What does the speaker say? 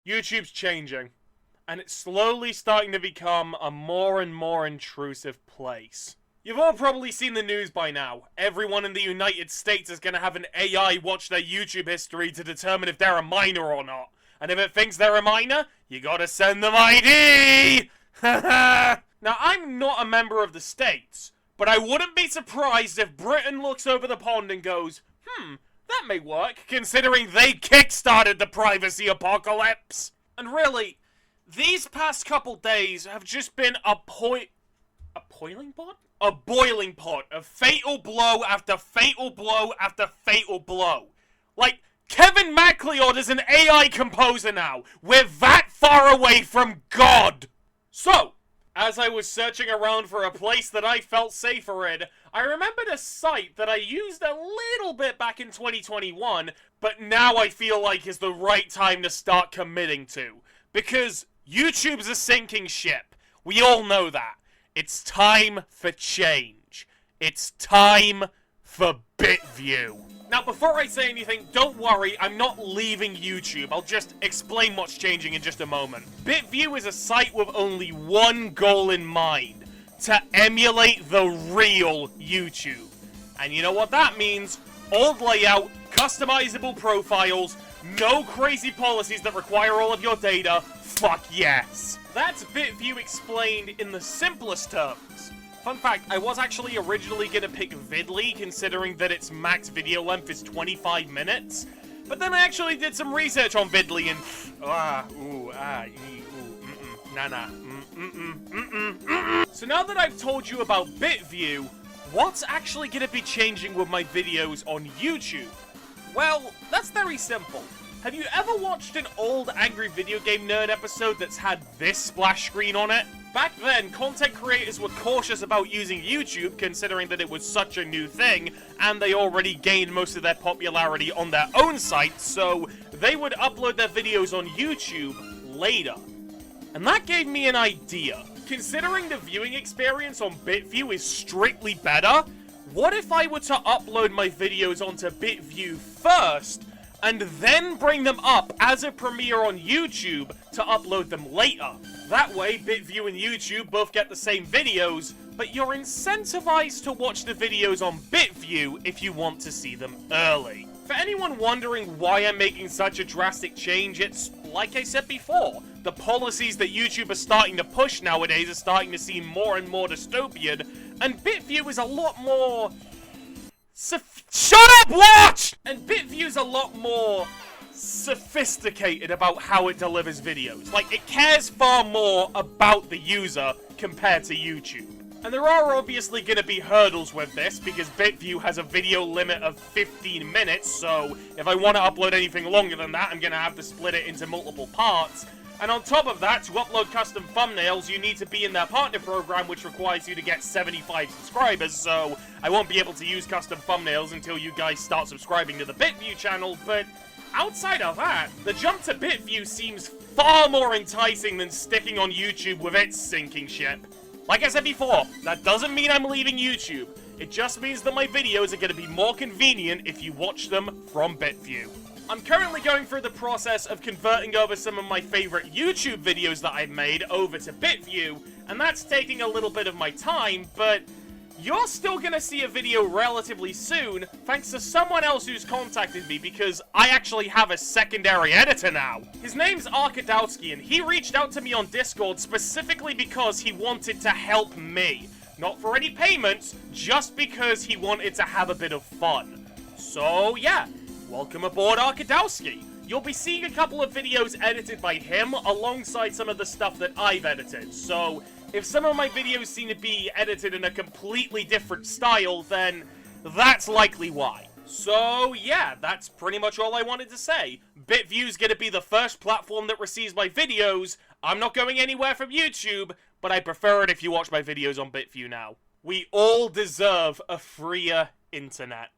YouTube's changing, and it's slowly starting to become a more and more intrusive place. You've all probably seen the news by now. Everyone in the United States is going to have an AI watch their YouTube history to determine if they're a minor or not. And if it thinks they're a minor, you gotta send them ID! Now, I'm not a member of the States, but I wouldn't be surprised if Britain looks over the pond and goes, that may work, considering they kickstarted the privacy apocalypse. And really, these past couple days have just been a boiling pot? A boiling pot of fatal blow after fatal blow after fatal blow. Like, Kevin MacLeod is an AI composer now. We're that far away from God. So, as I was searching around for a place that I felt safer in, I remembered a site that I used a little bit back in 2021, but now I feel like is the right time to start committing to. Because YouTube's a sinking ship. We all know that. It's time for change. It's time for BitView. Now, before I say anything, don't worry, I'm not leaving YouTube. I'll just explain what's changing in just a moment. BitView is a site with only one goal in mind: to emulate the real YouTube. And you know what that means? Old layout, customizable profiles, no crazy policies that require all of your data. Fuck yes. That's BitView explained in the simplest terms. Fun fact, I was actually originally gonna pick Vidly, considering that its max video length is 25 minutes. But then I actually did some research on Vidly and... So now that I've told you about BitView, what's actually gonna be changing with my videos on YouTube? Well, that's very simple. Have you ever watched an old Angry Video Game Nerd episode that's had this splash screen on it? Back then, content creators were cautious about using YouTube, considering that it was such a new thing, and they already gained most of their popularity on their own site, so they would upload their videos on YouTube later. And that gave me an idea. Considering the viewing experience on BitView is strictly better, what if I were to upload my videos onto BitView first, and then bring them up as a premiere on YouTube to upload them later? That way, BitView and YouTube both get the same videos, but you're incentivized to watch the videos on BitView if you want to see them early. For anyone wondering why I'm making such a drastic change, it's like I said before. The policies that YouTube is starting to push nowadays are starting to seem more and more dystopian, and BitView is a lot more... Shut up, watch! And BitView's a lot more sophisticated about how it delivers videos. Like, it cares far more about the user compared to YouTube. And there are obviously going to be hurdles with this, because BitView has a video limit of 15 minutes, so if I want to upload anything longer than that, I'm going to have to split it into multiple parts. And on top of that, to upload custom thumbnails, you need to be in their partner program, which requires you to get 75 subscribers, so I won't be able to use custom thumbnails until you guys start subscribing to the BitView channel, but outside of that, the jump to BitView seems far more enticing than sticking on YouTube with its sinking ship. Like I said before, that doesn't mean I'm leaving YouTube. It just means that my videos are going to be more convenient if you watch them from BitView. I'm currently going through the process of converting over some of my favorite YouTube videos that I've made over to BitView, and that's taking a little bit of my time, but you're still gonna see a video relatively soon, thanks to someone else who's contacted me, because I actually have a secondary editor now. His name's Arkadowski, and he reached out to me on Discord specifically because he wanted to help me. Not for any payments, just because he wanted to have a bit of fun. So yeah, welcome aboard, Arkadowski. You'll be seeing a couple of videos edited by him alongside some of the stuff that I've edited, so if some of my videos seem to be edited in a completely different style, then that's likely why. So yeah, that's pretty much all I wanted to say. BitView's gonna be the first platform that receives my videos. I'm not going anywhere from YouTube, but I prefer it if you watch my videos on BitView now. We all deserve a freer internet.